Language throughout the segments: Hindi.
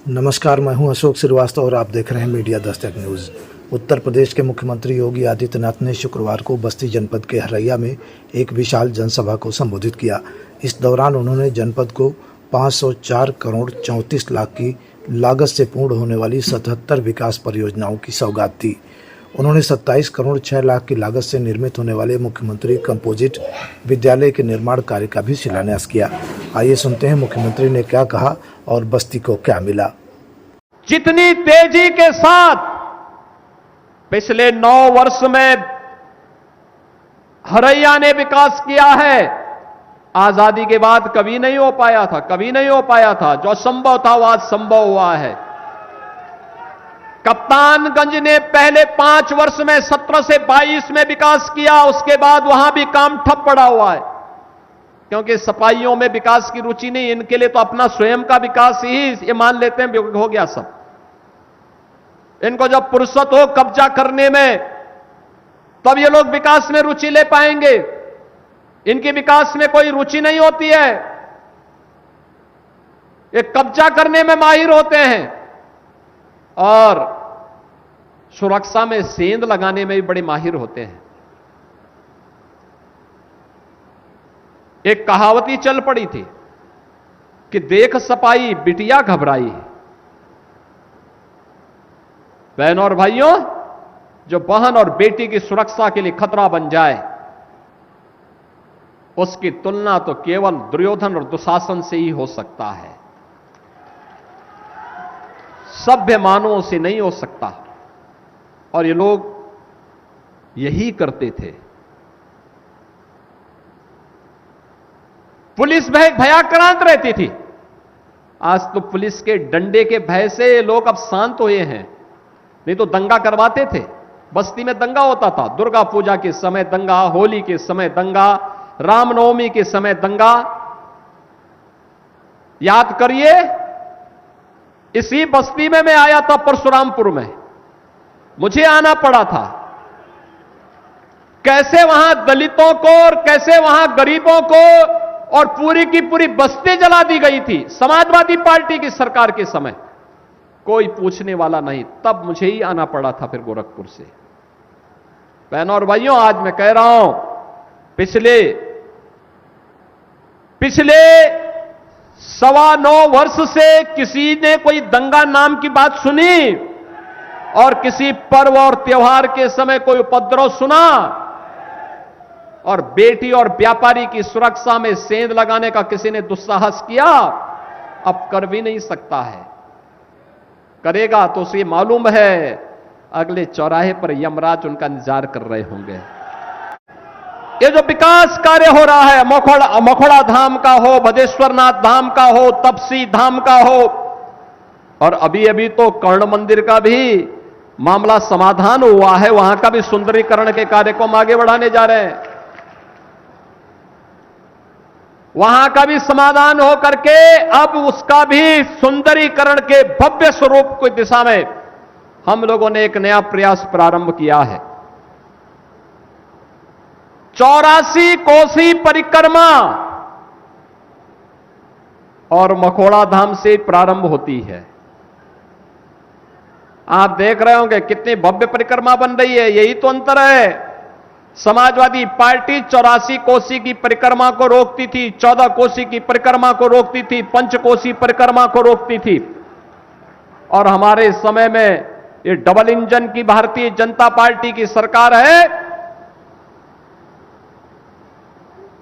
नमस्कार, मैं हूं अशोक श्रीवास्तव और आप देख रहे हैं मीडिया दस्तक न्यूज़। उत्तर प्रदेश के मुख्यमंत्री योगी आदित्यनाथ ने शुक्रवार को बस्ती जनपद के हरैया में एक विशाल जनसभा को संबोधित किया। इस दौरान उन्होंने जनपद को 504 करोड़ 34 लाख की लागत से पूर्ण होने वाली 77 विकास परियोजनाओं की सौगात दी। उन्होंने 27 करोड़ 6 लाख की लागत से निर्मित होने वाले मुख्यमंत्री कंपोजिट विद्यालय के निर्माण कार्य का भी शिलान्यास किया। आइए सुनते हैं मुख्यमंत्री ने क्या कहा और बस्ती को क्या मिला। जितनी तेजी के साथ पिछले 9 वर्ष में हरैया ने विकास किया है, आजादी के बाद कभी नहीं हो पाया था। जो असंभव था वो आज संभव हुआ है। कप्तानगंज ने पहले 5 वर्ष में 17 से 22 में विकास किया, उसके बाद वहां भी काम ठप पड़ा हुआ है, क्योंकि सफाइयों में विकास की रुचि नहीं। इनके लिए तो अपना स्वयं का विकास ही ये मान लेते हैं हो गया सब। इनको जब फुर्सत हो कब्जा करने में, तब ये लोग विकास में रुचि ले पाएंगे। इनकी विकास में कोई रुचि नहीं होती है, ये कब्जा करने में माहिर होते हैं और सुरक्षा में सेंध लगाने में भी बड़े माहिर होते हैं। एक कहावती चल पड़ी थी कि देख सपाई बिटिया घबराई। बहनों और भाइयों, जो बहन और बेटी की सुरक्षा के लिए खतरा बन जाए, उसकी तुलना तो केवल दुर्योधन और दुशासन से ही हो सकता है, सभ्य मानवों से नहीं हो सकता। और ये लोग यही करते थे। पुलिस भयाक्रांत रहती थी। आज तो पुलिस के डंडे के भय से लोग अब शांत हुए हैं, नहीं तो दंगा करवाते थे। बस्ती में दंगा होता था, दुर्गा पूजा के समय दंगा, होली के समय दंगा, रामनवमी के समय दंगा। याद करिए, इसी बस्ती में मैं आया था परशुरामपुर में, मुझे आना पड़ा था। कैसे वहां दलितों को और कैसे वहां गरीबों को और पूरी की पूरी बस्ती जला दी गई थी समाजवादी पार्टी की सरकार के समय। कोई पूछने वाला नहीं, तब मुझे ही आना पड़ा था फिर गोरखपुर से। बहनों और भाइयों, आज मैं कह रहा हूं, पिछले 9.25 वर्ष से किसी ने कोई दंगा नाम की बात सुनी और किसी पर्व और त्योहार के समय कोई उपद्रव सुना? और बेटी और व्यापारी की सुरक्षा में सेंध लगाने का किसी ने दुस्साहस किया? अब कर भी नहीं सकता है। करेगा तो उसे मालूम है अगले चौराहे पर यमराज उनका इंतजार कर रहे होंगे। ये जो विकास कार्य हो रहा है, मखोड़ा धाम का हो, भदेश्वरनाथ धाम का हो, तपसी धाम का हो, और अभी तो कर्ण मंदिर का भी मामला समाधान हुआ है, वहां का भी सुंदरीकरण के कार्य को हम आगे बढ़ाने जा रहे हैं। वहां का भी समाधान हो करके अब उसका भी सुंदरीकरण के भव्य स्वरूप की दिशा में हम लोगों ने एक नया प्रयास प्रारंभ किया है। 84 कोसी परिक्रमा और मखोड़ा धाम से प्रारंभ होती है। आप देख रहे होंगे कितनी भव्य परिक्रमा बन रही है। यही तो अंतर है। समाजवादी पार्टी 84 कोसी की परिक्रमा को रोकती थी, 14 कोसी की परिक्रमा को रोकती थी, पंचकोसी परिक्रमा को रोकती थी। और हमारे समय में ये डबल इंजन की भारतीय जनता पार्टी की सरकार है,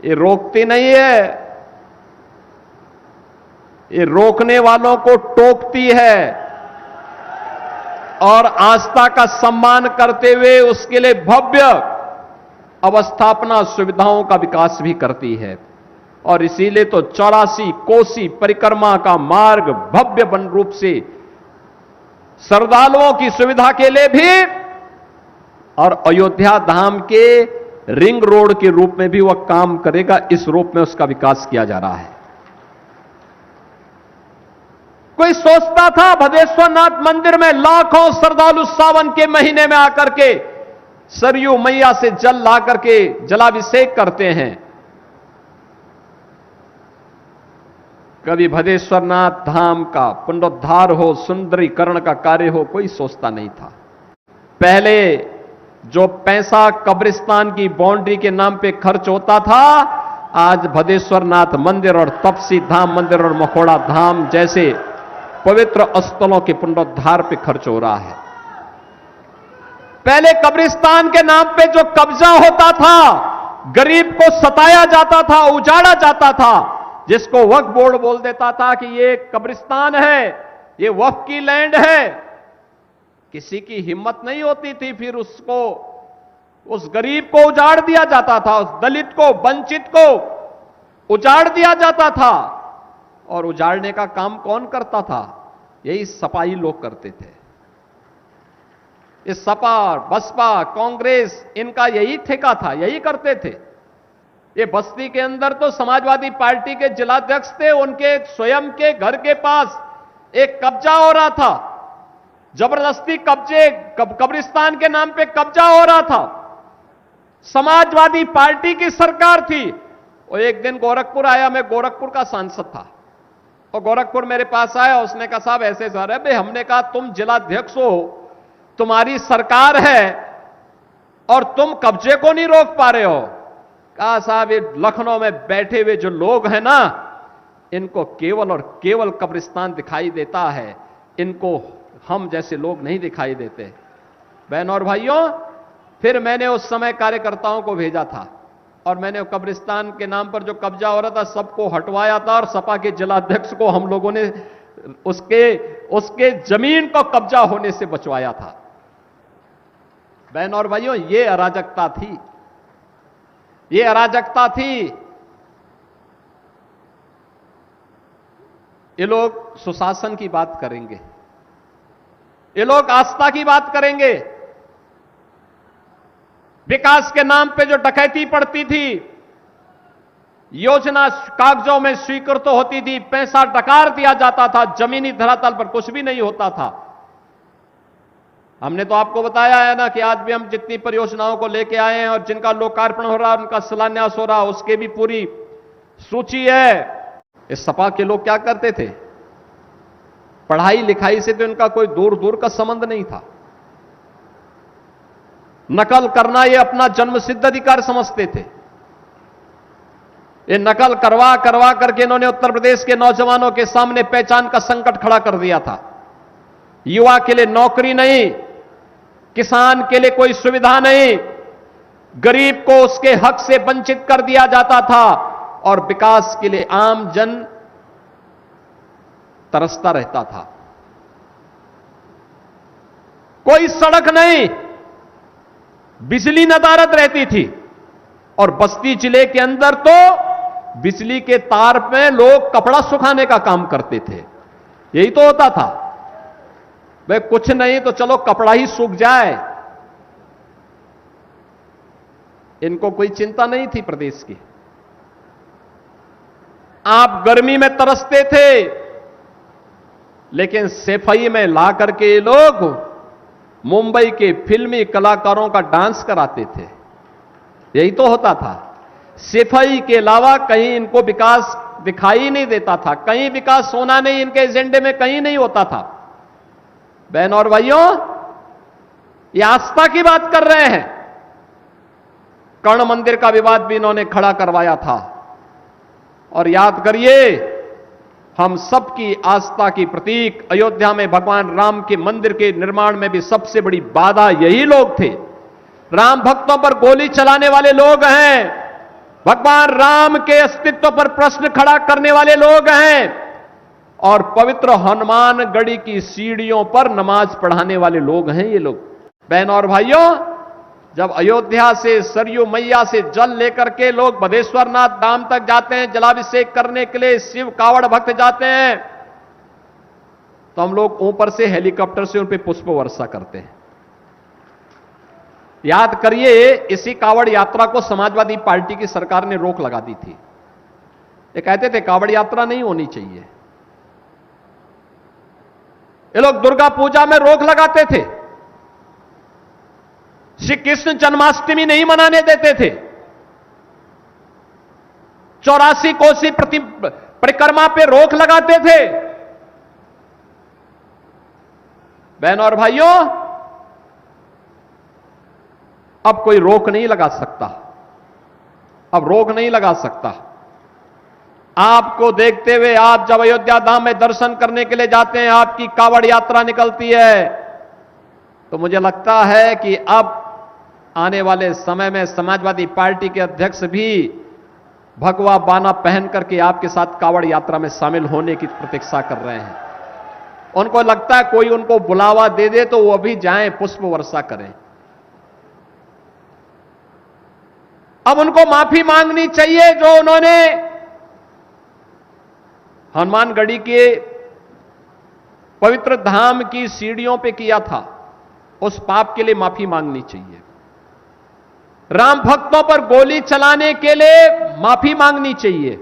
ये रोकती नहीं है, ये रोकने वालों को टोकती है और आस्था का सम्मान करते हुए उसके लिए भव्य अवस्थापना सुविधाओं का विकास भी करती है। और इसीलिए तो 84 कोसी परिक्रमा का मार्ग भव्य बन रूप से श्रद्धालुओं की सुविधा के लिए भी और अयोध्या धाम के रिंग रोड के रूप में भी वह काम करेगा। इस रूप में उसका विकास किया जा रहा है। कोई सोचता था भदेश्वरनाथ मंदिर में लाखों श्रद्धालु सावन के महीने में आकर के सरयू मैया से जल ला करके जलाभिषेक करते हैं, कभी भदेश्वरनाथ धाम का पुनरुद्धार हो, सुंदरीकरण का कार्य हो, कोई सोचता नहीं था। पहले जो पैसा कब्रिस्तान की बाउंड्री के नाम पे खर्च होता था, आज भदेश्वरनाथ मंदिर और तपसी धाम मंदिर और मखोड़ा धाम जैसे पवित्र स्थलों के पुनरुद्धार पे खर्च हो रहा है। पहले कब्रिस्तान के नाम पे जो कब्जा होता था, गरीब को सताया जाता था, उजाड़ा जाता था, जिसको वक्फ बोर्ड बोल देता था कि ये कब्रिस्तान है, ये वक्फ की लैंड है, किसी की हिम्मत नहीं होती थी फिर उसको, उस गरीब को उजाड़ दिया जाता था, उस दलित को, वंचित को उजाड़ दिया जाता था। और उजाड़ने का काम कौन करता था? यही सपाई लोग करते थे। इस सपा, बसपा, कांग्रेस, इनका यही ठेका था, यही करते थे। ये बस्ती के अंदर तो समाजवादी पार्टी के जिलाध्यक्ष थे, उनके स्वयं के घर के पास एक कब्जा हो रहा था, जबरदस्ती कब्रिस्तान के नाम पे कब्जा हो रहा था। समाजवादी पार्टी की सरकार थी। और एक दिन गोरखपुर आया, मैं गोरखपुर का सांसद था, और गोरखपुर मेरे पास आया, उसने कहा साहब ऐसे सर है। हमने कहा तुम जिलाध्यक्ष हो, तुम्हारी सरकार है और तुम कब्जे को नहीं रोक पा रहे हो। कहा साहब ये लखनऊ में बैठे हुए जो लोग हैं ना, इनको केवल और केवल कब्रिस्तान दिखाई देता है, इनको हम जैसे लोग नहीं दिखाई देते। बहनों और भाइयों, फिर मैंने उस समय कार्यकर्ताओं को भेजा था और मैंने कब्रिस्तान के नाम पर जो कब्जा हो रहा था सबको हटवाया था, और सपा के जिलाध्यक्ष को हम लोगों ने उसके जमीन को कब्जा होने से बचवाया था। बहनों और भाइयों, ये अराजकता थी, ये अराजकता थी। ये लोग सुशासन की बात करेंगे, ये लोग आस्था की बात करेंगे। विकास के नाम पे जो डकैती पड़ती थी, योजना कागजों में स्वीकृत तो होती थी, पैसा डकार दिया जाता था, जमीनी धरातल पर कुछ भी नहीं होता था। हमने तो आपको बताया है ना कि आज भी हम जितनी परियोजनाओं को लेके आए हैं और जिनका लोकार्पण हो रहा है, उनका शिलान्यास हो रहा है, उसके भी पूरी सूची है। इस सपा के लोग क्या करते थे? पढ़ाई लिखाई से तो इनका कोई दूर दूर का संबंध नहीं था। नकल करना ये अपना जन्मसिद्ध अधिकार समझते थे। ये नकल करवा करवा करके इन्होंने उत्तर प्रदेश के नौजवानों के सामने पहचान का संकट खड़ा कर दिया था। युवा के लिए नौकरी नहीं, किसान के लिए कोई सुविधा नहीं, गरीब को उसके हक से वंचित कर दिया जाता था, और विकास के लिए आम जन तरसता रहता था। कोई सड़क नहीं, बिजली नदारद रहती थी, और बस्ती जिले के अंदर तो बिजली के तार में लोग कपड़ा सुखाने का काम करते थे। यही तो होता था। भाई कुछ नहीं तो चलो कपड़ा ही सूख जाए, इनको कोई चिंता नहीं थी प्रदेश की। आप गर्मी में तरसते थे, लेकिन सफाई में ला करके ये लोग मुंबई के फिल्मी कलाकारों का डांस कराते थे। यही तो होता था। सफाई के अलावा कहीं इनको विकास दिखाई नहीं देता था, कहीं विकास होना नहीं, इनके एजेंडे में कहीं नहीं होता था। बहनों और भाइयों, ये आस्था की बात कर रहे हैं। कर्ण मंदिर का विवाद भी इन्होंने खड़ा करवाया था। और याद करिए, हम सबकी आस्था की प्रतीक अयोध्या में भगवान राम के मंदिर के निर्माण में भी सबसे बड़ी बाधा यही लोग थे। राम भक्तों पर गोली चलाने वाले लोग हैं, भगवान राम के अस्तित्व पर प्रश्न खड़ा करने वाले लोग हैं, और पवित्र हनुमानगढ़ी की सीढ़ियों पर नमाज पढ़ाने वाले लोग हैं ये लोग। बहनों और भाइयों, जब अयोध्या से सरयू मैया से जल लेकर के लोग भदेश्वरनाथ धाम तक जाते हैं जलाभिषेक करने के लिए, शिव कावड़ भक्त जाते हैं, तो हम लोग ऊपर से हेलीकॉप्टर से उन पे पुष्प वर्षा करते हैं। याद करिए, इसी कावड़ यात्रा को समाजवादी पार्टी की सरकार ने रोक लगा दी थी। ये कहते थे कावड़ यात्रा नहीं होनी चाहिए। ये लोग दुर्गा पूजा में रोक लगाते थे, श्री कृष्ण जन्माष्टमी नहीं मनाने देते थे, 84 कोसी परिक्रमा पे रोक लगाते थे। बहनों और भाइयों, अब कोई रोक नहीं लगा सकता, अब रोक नहीं लगा सकता। आपको देखते हुए आप जब अयोध्या धाम में दर्शन करने के लिए जाते हैं, आपकी कावड़ यात्रा निकलती है, तो मुझे लगता है कि अब आने वाले समय में समाजवादी पार्टी के अध्यक्ष भी भगवा बाना पहन करके आपके साथ कावड़ यात्रा में शामिल होने की प्रतीक्षा कर रहे हैं। उनको लगता है कोई उनको बुलावा दे दे तो वो भी जाएं, पुष्प वर्षा करें। अब उनको माफी मांगनी चाहिए जो उन्होंने हनुमानगढ़ी के पवित्र धाम की सीढ़ियों पे किया था, उस पाप के लिए माफी मांगनी चाहिए। राम भक्तों पर गोली चलाने के लिए माफी मांगनी चाहिए।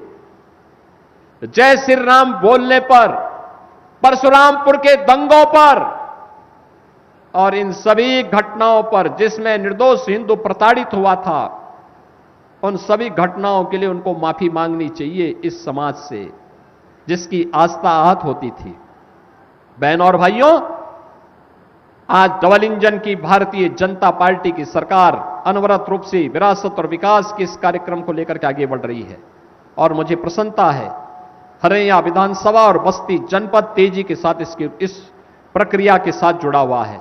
जय श्री राम बोलने पर, परशुरामपुर के दंगों पर और इन सभी घटनाओं पर जिसमें निर्दोष हिंदू प्रताड़ित हुआ था, उन सभी घटनाओं के लिए उनको माफी मांगनी चाहिए इस समाज से जिसकी आस्था आहत होती थी। बहनों और भाइयों, आज डबल इंजन की भारतीय जनता पार्टी की सरकार अनवरत रूप से विरासत और विकास के इस कार्यक्रम को लेकर के आगे बढ़ रही है और मुझे प्रसन्नता है हरियाणा विधानसभा और बस्ती जनपद तेजी के साथ इस प्रक्रिया के साथ जुड़ा हुआ है।